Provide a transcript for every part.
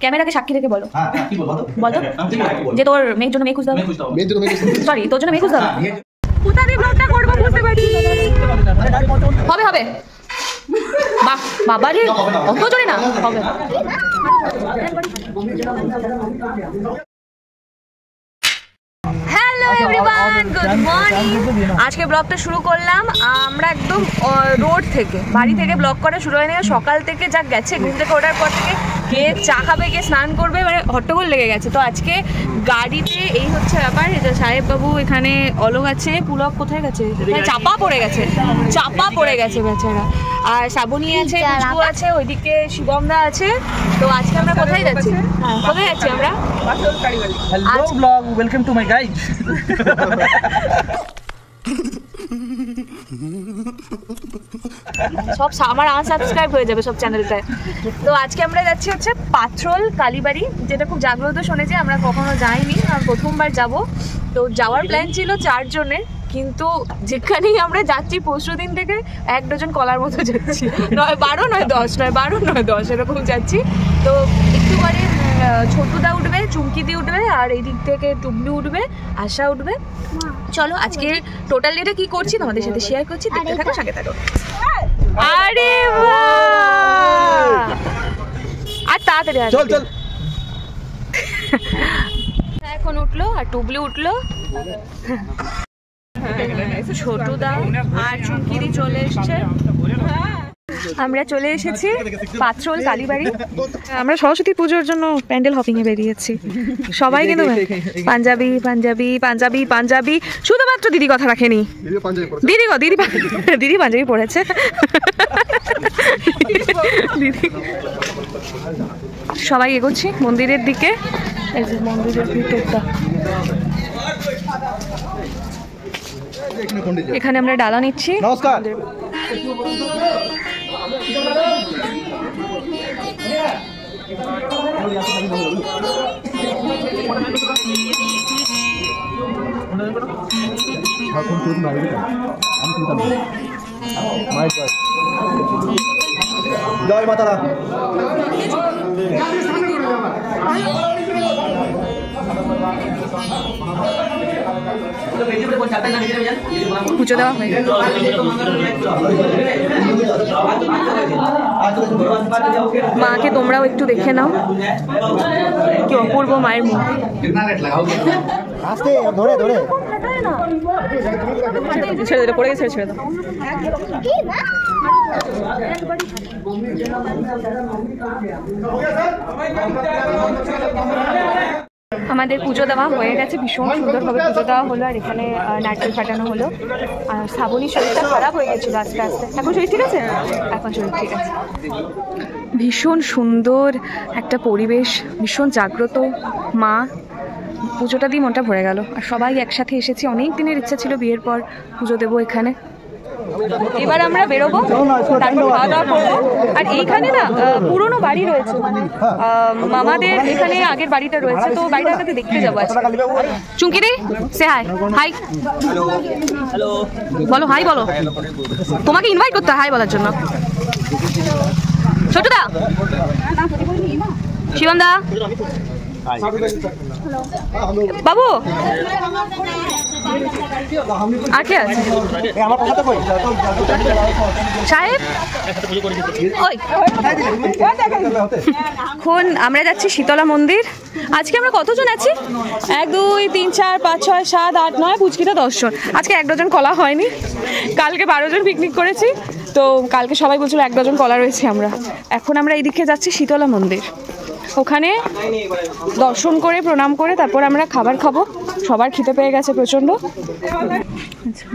ক্যামেরাকে সাক্ষী রেখে বলো। বলো যে তোর মেয়ের জন্য মেয়ে খুঁজতে হবে। সরি, তোর জন্য মেয়ে খুঁজতে হবে। কোথা দিয়ে ব্লগটা করবো বুঝতে পারছি। হবে হবে বাবা রে, অত জোরে না হবে। Hello everyone, good morning. আজকে ব্লগটা শুরু করলাম আমরা একদম রোড থেকে, বাড়ি থেকে ব্লগ করা শুরু হয়নি। সকাল থেকে যা গেছে, ঘুম থেকে ওঠার পর থেকে কে চা খাবে, কে স্নান করবে, মানে হট্টগোল লেগে গেছে। তো আজকে গাড়িতে এই হচ্ছে ব্যাপার। সাহেব বাবু এখানে, অলোক আছে, পুলক কোথায় গেছে, চাপা পড়ে গেছে বেচারা। আর শ্রাবণী আছে, পুচকু আছে, ওইদিকে শিবমদা আছে। তো আজকে আমরা কোথায় যাচ্ছি আমরা? Hello blog, welcome to my guide. সব আমার আনসাবস্ক্রাইব হয়ে যাবে সব চ্যানেলটায়। তো আজকে আমরা যাচ্ছি হচ্ছে পাথরোল কালীবাড়ি, যেটা খুব জাগ্রত শুনেছি, আমরা কখনো যাইনি, আর প্রথমবার যাব। তো যাওয়ার প্ল্যান ছিল 4 জনের, কিন্তু যেখানেই আমরা যাচ্ছি পরশু দিন থেকে 1 ডজন কলার মতো যাচ্ছি, নয় 12 নয় 10, নয় 12 নয় 10 এরকম যাচ্ছি। তো একটু পরে ছোটুদা উঠবে, চুমকিদি উঠবে, আর এই দিক থেকে টুবলু উঠবে, আশা উঠবে। চলো আজকে টোটাল ডেটা কি করছি তোমাদের সাথে শেয়ার করছি, দেখতে থাকো, সঙ্গে থাকো। আরে বাহ, আর তাড়াতাড়ি চল চল। এখন উঠলো আর টুবলু উঠলো, ছোটুদা আর চুমকিদি চলে এসছে। আমরা চলে এসেছি পাথরোল কালীবাড়ি। আমরা সরস্বতী পুজোর জন্য প্যান্ডেল হপিং এ বেরিয়েছি সবাই, কিন্তু পাঞ্জাবি পাঞ্জাবি পাঞ্জাবি পাঞ্জাবি, শুধুমাত্র দিদি কথা রাখেনি। দিদি পাঞ্জাবি পড়েছে। দিদি সবাই এগোচ্ছি মন্দিরের দিকে। এই যে মন্দিরের ভিতরটা, এখানে আমরা ডালা নিচ্ছি। নমস্কার। জয় মাতারা। পুজো দেওয়া হয়ে গেল। মাকে তোমরাও একটু দেখে নাও, কি অপূর্ব মায়ের মুখ। ছেড়ে দিলে পড়ে গেছে, ছেড়ে দাও। আমাদের পুজো দেওয়া হয়ে গেছে, ভীষণ সুন্দরভাবে পুজো দেওয়া হলো। আর এখানে নারকেল ফাটানো হলো। আর শ্রাবণীর শরীরটা খারাপ হয়ে গেছিলো আস্তে আস্তে, এখন শরীর ঠিক আছে, এখন শরীর ঠিক আছে। ভীষণ সুন্দর একটা পরিবেশ, ভীষণ জাগ্রত মা। পুজোটা দিয়ে মনটা ভরে গেল। আর সবাই একসাথে এসেছি, অনেক দিনের ইচ্ছা ছিল বিয়ের পর পুজো দেবো এখানে। এবার আমরা বেরোবো, তারপর খাওয়া দাওয়া করবো। আর এইখানে না পুরোনো বাড়ি রয়েছে, মানে মামাদের এখানে আগের বাড়িটা রয়েছে, তো বাড়িটাকে দেখতে যাবো আজকে। চুমকি রে, সে হাই। হাই বলো, হাই বলো। তোমাকে ইনভাইট করতে হাই বলার জন্য। ছোটদা, শিবমদা, বাবু, আর কে আছে? সাহেব, এখন আমরা যাচ্ছি শীতলা মন্দির। আজকে আমরা কতজন আছি? 1 2 3 4 5 6 7 8 9, পুচকিটা 10 জন। আজকে 1 ডজন কলা হয়নি, কালকে 12 জন পিকনিক করেছি, তো কালকে সবাই বলছিল 1 ডজন কলা রয়েছে আমরা। এখন আমরা এইদিকে যাচ্ছি শীতলা মন্দির, ওখানে দর্শন করে প্রণাম করে তারপর আমরা খাবার খাবো। সবার খেতে পেয়ে গেছে প্রচন্ড।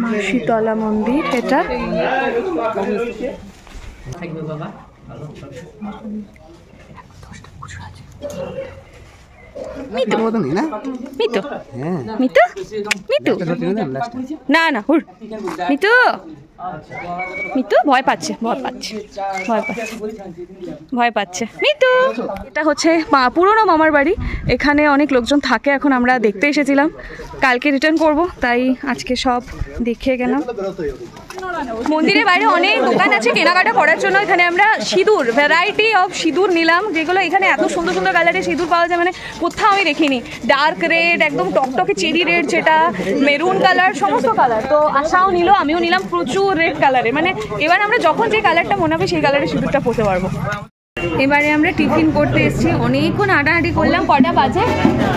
মা শীতলা মন্দির এটা। মিতু মিতু মিতু মিতু, না না হুর, মিতু মিতু ভয় পাচ্ছে মিতু। এটা হচ্ছে পুরনো মামার বাড়ি, এখানে অনেক লোকজন থাকে, এখন আমরা দেখতে এসেছিলাম, কালকে রিটার্ন করব, তাই আজকে সব দেখে গেলাম। মন্দিরের বাইরে অনেক দোকান আছে কেনাকাটা করার জন্য। এখানে আমরা সিঁদুর, ভ্যারাইটি অফ সিঁদুর নিলাম, যেগুলো এখানে এত সুন্দর সুন্দর কালারের সিঁদুর পাওয়া যায়, মানে কোথাও আমি দেখিনি। ডার্ক রেড, একদম টকটকে চেরি রেড, যেটা মেরুন কালার, সমস্ত কালার। তো আশাও নিল, আমিও নিলাম প্রচুর রেড কালারে, মানে এবার আমরা যখন যে কালারটা মনে হবে সেই কালারের সিঁদুরটা পরতে পারবো। এবারে আমরা টিফিন করতে এসেছি, অনেকক্ষণ হাঁটাহাঁটি করলাম, কটা বাজে,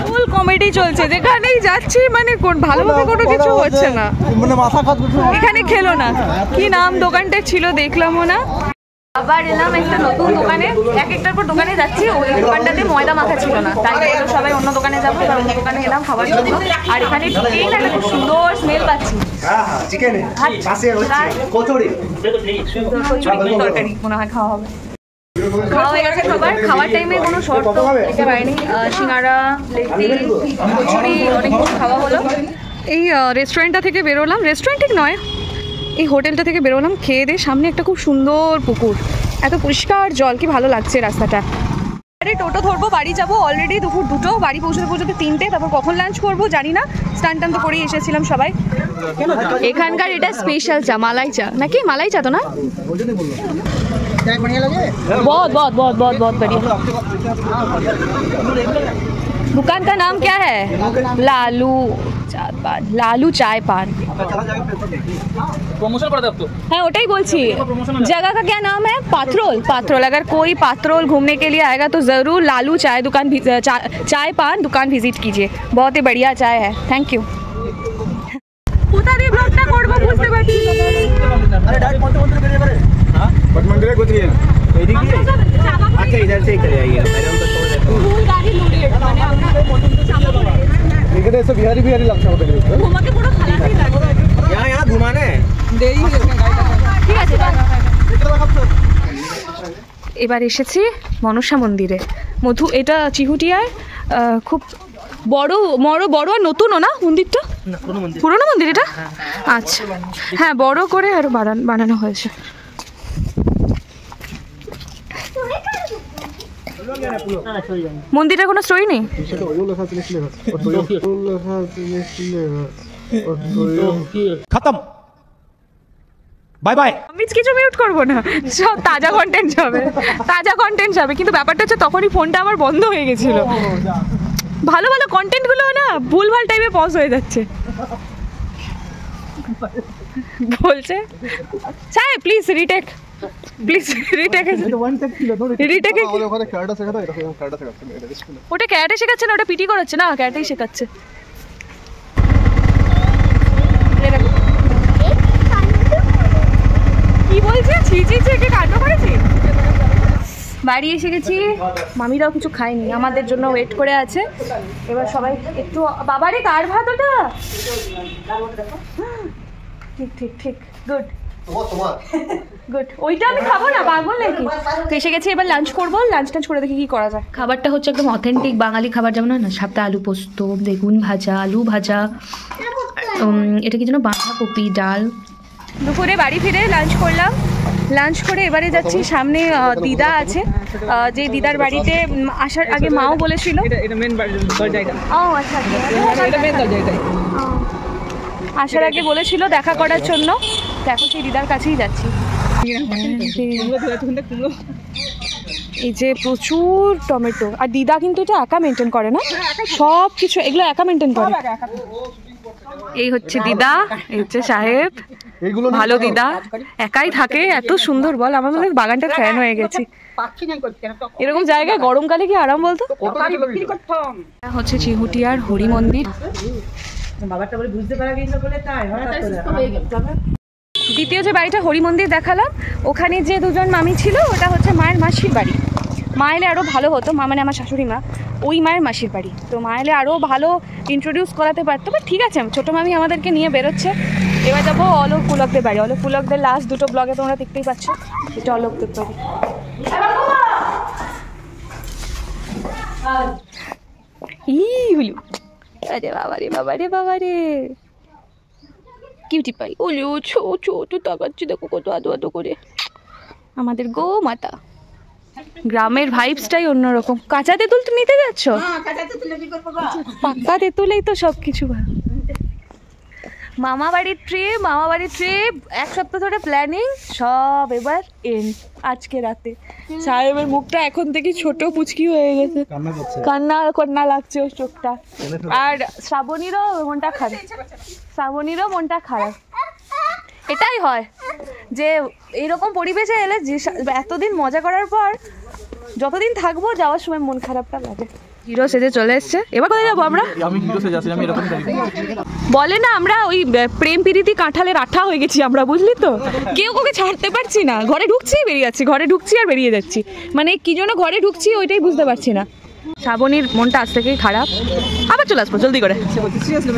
ফুল কমেডি চলছে, যেখানেই যাচ্ছি মানে ভালোভাবে কোনো কিছু হচ্ছে না, এখানে খেলো না। কি নাম দোকানটা ছিল দেখলামও না। আবার এলাম একটা নতুন দোকানে, এক একটার পর দোকানে যাচ্ছি, ওই দোকানটাতে ময়দা মাখা ছিল না, তাই বললো সবাই অন্য দোকানে যাবো, তাই অন্য দোকানে এলাম খাবার জন্য। আর এখানে ঢুকেই না খুব সুন্দর স্মেল পাচ্ছি, তরকারি মনে হয় খাওয়া হবে। খাওয়া হয়ে গেছে খাবার, খাওয়ার টাইমে কোনো শর্ত দিতে পারেনি, সিঙ্গারা, লেট্টি, কচুরি, অনেক কিছু খাওয়া হলো। এই রেস্টুরেন্টটা থেকে বেরোলাম, রেস্টুরেন্ট ঠিক নয়, এই হোটেলটা থেকে বেরোলাম, খেয়ে দিয়ে সামনে একটা খুব সুন্দর পুকুর, এত পরিষ্কার জল, কি ভালো লাগছে রাস্তাটা। আরে টোটো ধরবো, বাড়ি যাবো, অলরেডি দুপুর 2, বাড়ি পৌঁছতে 3টে, তারপর কখন লাঞ্চ করবো জানি না। স্নান টান তো করেই এসেছিলাম সবাই। এখানকার এটা স্পেশাল চা, মালাই চা নাকি, মালাই চা তো না, बहुत बहुत बहुत बहुत बहुत बढ़िया। दुकान का नाम क्या है? लालू चाय पान। प्रमोशन कर दे अब तो। हाँ ওটাই বলছি, जगह का क्या नाम है? पात्रोल। अगर कोई पात्रोल घूमने के लिए आएगा तो ज़रूर लालू चाय दुकान, चाय पान दुकान विजिट कीजिए, बहुत ही बढ़िया चाय है। Thank you. কোথা দিয়ে ব্লগটা করব বুঝতে পারছি। अरे डायरेक्ट मंदिर बेरिए पड़े। हां बट मंदिर को दिए एदिक दिए। अच्छा इधर से ही चले आइए, मैंने उनको छोड़ देता हूं। ফুল গাড়ি লুড়িয়ে মানে আমরা চাপা পড়ে গেছে। এখানে এসে বিহারি লাগছে আমাদের। ঘুমাকে পুরো খালাতেই লাগবে। यहाँ घुमाना है। দেরি হয়ে গেছে গাড়িটা। ঠিক আছে। এবার এসেছি মনসা মন্দিরে। মধু, এটা চিহুটিয়ার খুব বড় আর নতুনও না মন্দিরটা? পুরনো মন্দির এটা? আচ্ছা হ্যাঁ, বড় করে আরো বানানো হয়েছে। মন্দিরের কোনো স্টোরি নেই? खत्म, বাই বাই। আমি কিছু মিউট করবো না, সব তাজা কন্টেন্ট যাবে, কিন্তু ব্যাপারটা হচ্ছে তখনই ফোনটা আমার বন্ধ হয়ে গেছিল। ভালো ভালো কন্টেন্টগুলো না ভুলভাল টাইমে পজ হয়ে যাচ্ছে। বলছে চাই প্লিজ রিটেক, ওটা ক্যারাটে শেখাচ্ছে না, ওটা পিটি করাচ্ছে না, ক্যারাটেই শেখাচ্ছে। কি বলছে? ছিকে কাণ্ড করেছি। বাড়ি এসে গেছি, মামিরাও কিছু খায়নি, আমাদের জন্য ওয়েট করে আছে। এবার সবাই একটু, বাবারে কার ভাত ওটা? ঠিক গুড। ওইটা আমি খাবো না, পাগল নাকি? তো এসে গেছি, এবার লাঞ্চ করবো, লাঞ্চ করে দেখি কি করা যায়। খাবারটা হচ্ছে একদম অথেন্টিক বাঙালি খাবার, যেমন না সাথে আলু পোস্ত, বেগুন ভাজা, আলু ভাজা, এটা কি যেন বাঁধাকপি, ডাল। দুপুরে বাড়ি ফিরে লাঞ্চ করলাম, লাঞ্চ করে এবারে যাচ্ছি সামনে দিদা আছে, যে দিদার বাড়িতে আসার আগে মাও বলেছিল। ও আচ্ছা, আসার আগে বলেছিল দেখা করার জন্য, তো এখন সেই দিদার কাছেই যাচ্ছি। এই যে প্রচুর টমেটো, আর দিদা কিন্তু এটা একা মেনটেন করে না, সব কিছু এগুলো একা মেনটেন করে। এই হচ্ছে দিদা, এই হচ্ছে সাহেব, ভালো দিদা, একাই থাকে, এত সুন্দর বল, আমার মনে হয় বাগানটার ফ্যান হয়ে গেছি। এরকম জায়গায় গরমকালে কি আরাম বলতো। হচ্ছে চিহুটিয়ার হরি মন্দির। দ্বিতীয় যে বাড়িটা হরি মন্দির দেখালাম, ওখানে যে দুজন মামি ছিল ওটা হচ্ছে মায়ের মাসির বাড়ি। মা এলে আরও ভালো হতো, মা মানে আমার শাশুড়ি মা, ওই মায়ের মাসির বাড়ি। তো মা এলে আরও ভালো ইন্ট্রোডিউস করাতে পারতো, বাট ঠিক আছে, ছোটো মামি আমাদেরকে নিয়ে বেরোচ্ছে। এবার যাবো অলোক পুলকদের বাড়ি। অলোক পুলকদের লাস্ট দুটো ব্লগে তোমরা দেখতেই পাচ্ছ, এটা অলোকদের বাড়ি। ই হলু, আরে বাবারে। Cutie pie. ওলিও ছোট তাকাচ্ছি, দেখো কত আদো আদো করে। আমাদের গো মাতা। গ্রামের ভাইবসটাই অন্যরকম। কাঁচা তেঁতুল তো নিতে যাচ্ছ? পাক্কা তেঁতুলেই তো সব কিছু। মামা বাড়ির ট্রিপ 1 সপ্তাহ ধরে প্ল্যানিং, সব এবার এন্ড আজকে রাতে। সাহেবের মুখটা এখন থেকে ছোট পুচকি হয়ে গেছে, কান্না লাগছে ওর চোখটা। আর শ্রাবণীরও মনটা খারাপ। এটাই হয় যে এইরকম পরিবেশে এলে, যে এতদিন মজা করার পর যতদিন থাকবো যাওয়ার সময় মন খারাপটা লাগে। হিরো সেজে চলে এসছে। এবার কোথায় যাবো আমরা? আমি হিরো সেজে আছি, আমি এরকম বলে না, আমরা ওই প্রেম প্রীতি কাঁঠালের আঠা হয়ে গেছি আমরা, বুঝলি তো? কেউ ওকে ছাড়তে পারছি না। ঘরে ঢুকছি বেরিয়ে যাচ্ছি, ঘরে ঢুকছি আর বেরিয়ে যাচ্ছি, মানে কি জন্য ঘরে ঢুকছি ওইটাই বুঝতে পারছি না। শ্রাবণীর মনটা আজ থেকেই খারাপ। আবার চলে আসবো জলদি করে।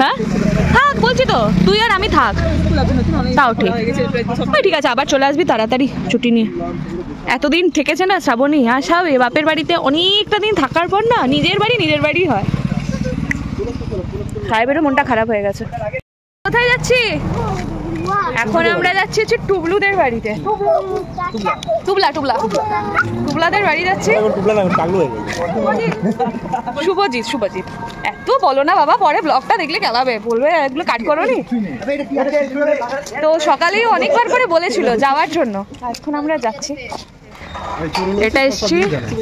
হ্যাঁ থাক বলছি তো, তুই আর আমি থাক, তাও ঠিক। ঠিক আছে, আবার চলে আসবি তাড়াতাড়ি ছুটি নিয়ে। এতদিন থেকেছে না শ্রাবণী, হ্যাঁ স্বাভাবিক। বাপের বাড়িতে অনেকটা দিন থাকার পর না নিজের বাড়ি হয়। সাহেবেরও মনটা খারাপ হয়ে গেছে। কোথায় যাচ্ছি এখন? আমরা যাচ্ছি হচ্ছে টুবলুদের বাড়িতে। টুবলাদের বাড়ি যাচ্ছি। শুভজিৎ এত বলো না বাবা, পরে ব্লগটা দেখলে কেলাবে, বলবে এগুলো কাট করো নি। তো সকালেই অনেকবার করে বলেছিল যাওয়ার জন্য, এখন আমরা যাচ্ছি। এটা এসছি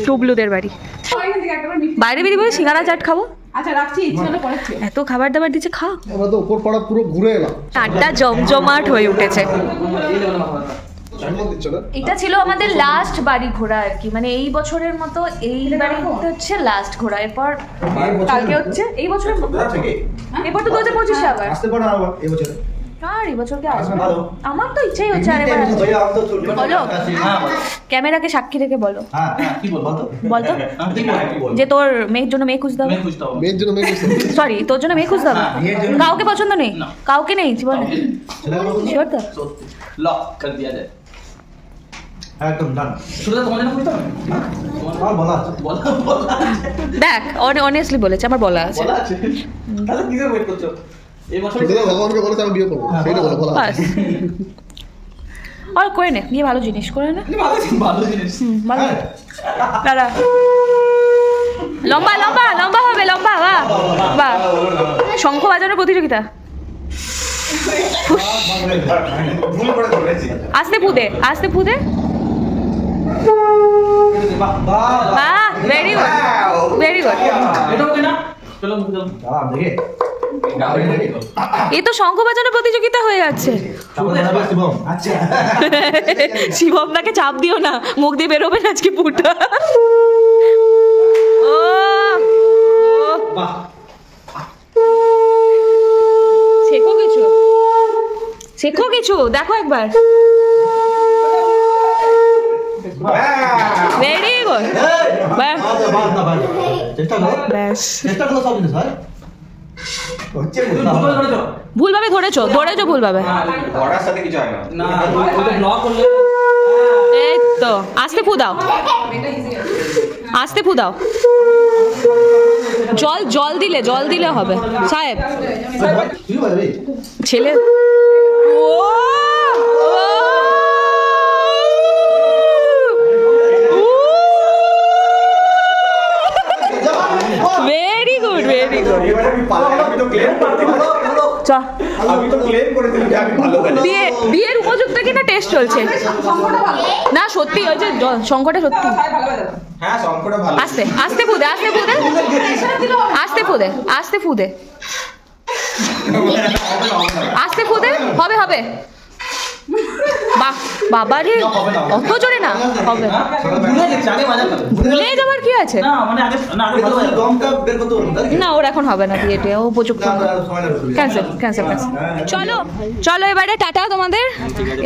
টুবলুদের বাড়ি। বাইরে বেরিয়ে বলে সিঙ্গারা চাট খাবো। আচ্ছা রাখছি, এত খাবার দাবার দিচ্ছে, খা। আমরা তো উপর পাড়া পুরো ঘুরে এলাম, চাটটা জমজমাট হয়ে উঠেছে। এটা ছিল আমাদের লাস্ট বাড়ি ঘোরা আর কি, মানে এই বছরের মতো এই বাড়ি ঘুরতে হচ্ছে লাস্ট ঘোরা। এরপর কালকে হচ্ছে এই বছরের, এরপর তো 2025 আবার আসতে পারো আবার এই বছর। আর এই বছরকে আসবে, আমার তো ইচ্ছাই হচ্ছে আরেকবার। বলো ক্যামেরাকে সাক্ষী রেখে বলো। হ্যাঁ কি বলতো যে তোর মেয়ের জন্য মেয়ে খুঁজতে হবে। সরি, তোর জন্য মেয়ে খুঁজতে হবে। কাউকে পছন্দ নেই? কাউকে নেই জীবনে? শিওর তো? লক कर दिया जाए একদম ডান। শুধু তোমার জন্য খুঁজতে হবে? আমার বলা আছে। দেখ অনেস্টলি বলেছে, আমার বলা আছে। তাহলে কিসের ওয়েট করছো? এই বছর ভগবানকে বলেছে আমি বিয়ে করবো, সেইটা বলা বাস। আর করে নে, বিয়ে ভালো জিনিস করে নে। ভালো জিনিস। ভালো দাদা, লম্বা হবে, লম্বা। বাহ, শঙ্খ বাজানোর প্রতিযোগিতা। আস্তে ফুদে। বাহ, ভেরি গুড। চলো দেখে এই তো শঙ্খ বাজানোর প্রতিযোগিতা হয়ে যাচ্ছে। আচ্ছা শিবম দাকে চাপ দিও না, মুখ দিয়ে বেরোবে না আজকে পুটা। শেখো কিছু দেখো একবার। Very good. ভুলভাবে ধরেছো ভুলভাবে। এই তো আস্তে ফু দাও। জল দিলে হবে সাহেব। ছেলে ভেরি গুড। বিয়ের উপযুক্ত কিনা টেস্ট চলছে না, সত্যি ওই যে শঙ্করটা সত্যি। আস্তে ফুদে হবে। বাবা রে, অত জোরে না, হবে। ভুলে যাবার কি আছে? না ওর এখন হবে না বিয়েতে, ও উপযুক্ত। ক্যান্সেল। চলো এবারে টাটা তোমাদের।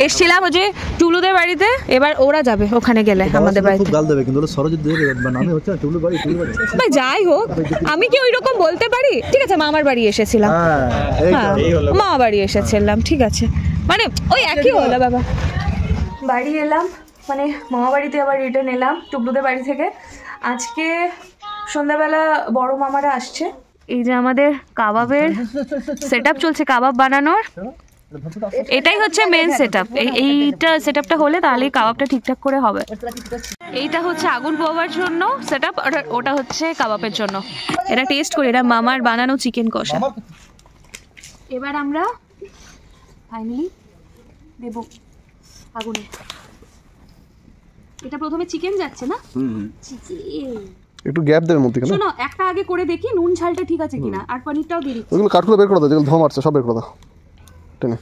এসছিলাম ওই যে টুলুদের বাড়িতে, এবার ওরা যাবে ওখানে গেলে আমাদের বাড়িতে। যাই হোক, আমি কি ওই রকম বলতে পারি? ঠিক আছে, মামার বাড়ি এসেছিলাম। হ্যাঁ মামা বাড়ি এসেছিলাম, ঠিক আছে, মানে ওই একই হলো। বাবা বাড়ি এলাম, মানে মামা বাড়িতে আবার রিটার্ন এলাম টুবলুদের বাড়ি থেকে। আজকে সন্ধ্যাবেলা বড় মামারা আসছে। এই যে আমাদের কাবাবের সেট আপ চলছে, কাবাব বানানোর। এটাই হচ্ছে মেন সেটআপ। এইটা সেটআপটা হলে তাহলেই কাবাবটা ঠিকঠাক করে হবে। এইটা হচ্ছে আগুন পোয়াবার জন্য সেটআপ, ওটা হচ্ছে কাবাবের জন্য। এটা টেস্ট করি, এটা মামার বানানো চিকেন কষা। এবার আমরা ফাইনালি দেব আগুনে। এটা প্রথমে চিকেন যাচ্ছে না? চিকেন একটু গ্যাপ দেবে মধ্যে কেন? শোনো, একটা আগে করে দেখি নুন ঝালটা ঠিক আছে কিনা, আর পনিরটাও দিয়ে দিচ্ছি। ওগুলো কাঠগুলো বের করে দাও, যেগুলো ধোঁয়া মারছে সব বের করে দাও টেনে।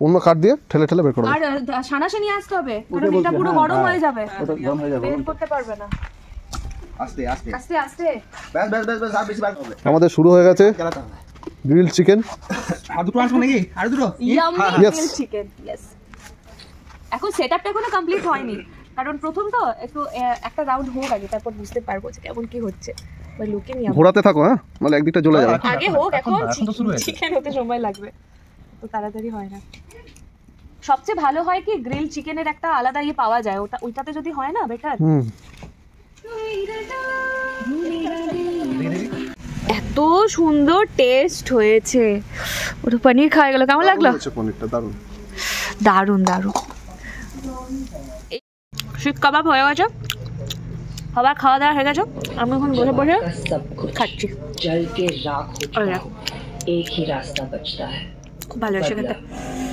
অন্য কাঠ দিয়ে ঠেলে ঠেলে বের করে দাও। আর সানাসানি আসতে হবে, কারণ এটা পুরো গরম হয়ে যাবে, বের করতে পারবে না। আস্তে আস্তে আস্তে আস্তে। ব্যাস ব্যাস ব্যাস ব্যাস, আর বেশি বার হবে আমাদের শুরু হয়ে গেছে গ্রিল চিকেন। আর দুটো আসবে নাকি? আর দুটো? Yummy Yes. Grill chicken. Yes. এখন সেটআপটা এখনো কমপ্লিট হয়নি, কারণ প্রথম তো একটু একটা রাউন্ড হোক আগে, তারপর বুঝতে পারবো যে কেমন কি হচ্ছে। বাই লুকিং ইয়াম্মি। ঘোরাতে থাকো, হ্যাঁ, মানে একদিকটা জ্বলে যাবে। আগে হোক, এখন তো শুরু হয়েছে। চিকেন হতে সময় লাগবে, তো তাড়াতাড়ি হয় না। সবচেয়ে ভালো হয় কি গ্রিল চিকেনের একটা আলাদা ইয়ে পাওয়া যায়, ওইটাতে যদি হয় না বেটার। এত সুন্দর টেস্ট হয়েছে। ওটা পনির খাওয়া গেল, কেমন লাগলো? পনিরটা দারুণ। দারুণ দারুণ। শিক কাবাব হয়ে গেছে, সবার খাওয়া দাওয়া হয়ে গেছে। আমি এখন বসে বসে सब कुछ খাচ্ছি। जल के राख हो और चुका हो, एक ही रास्ता बचता है, খুব ভালো হয়েছে খেতে। बदला।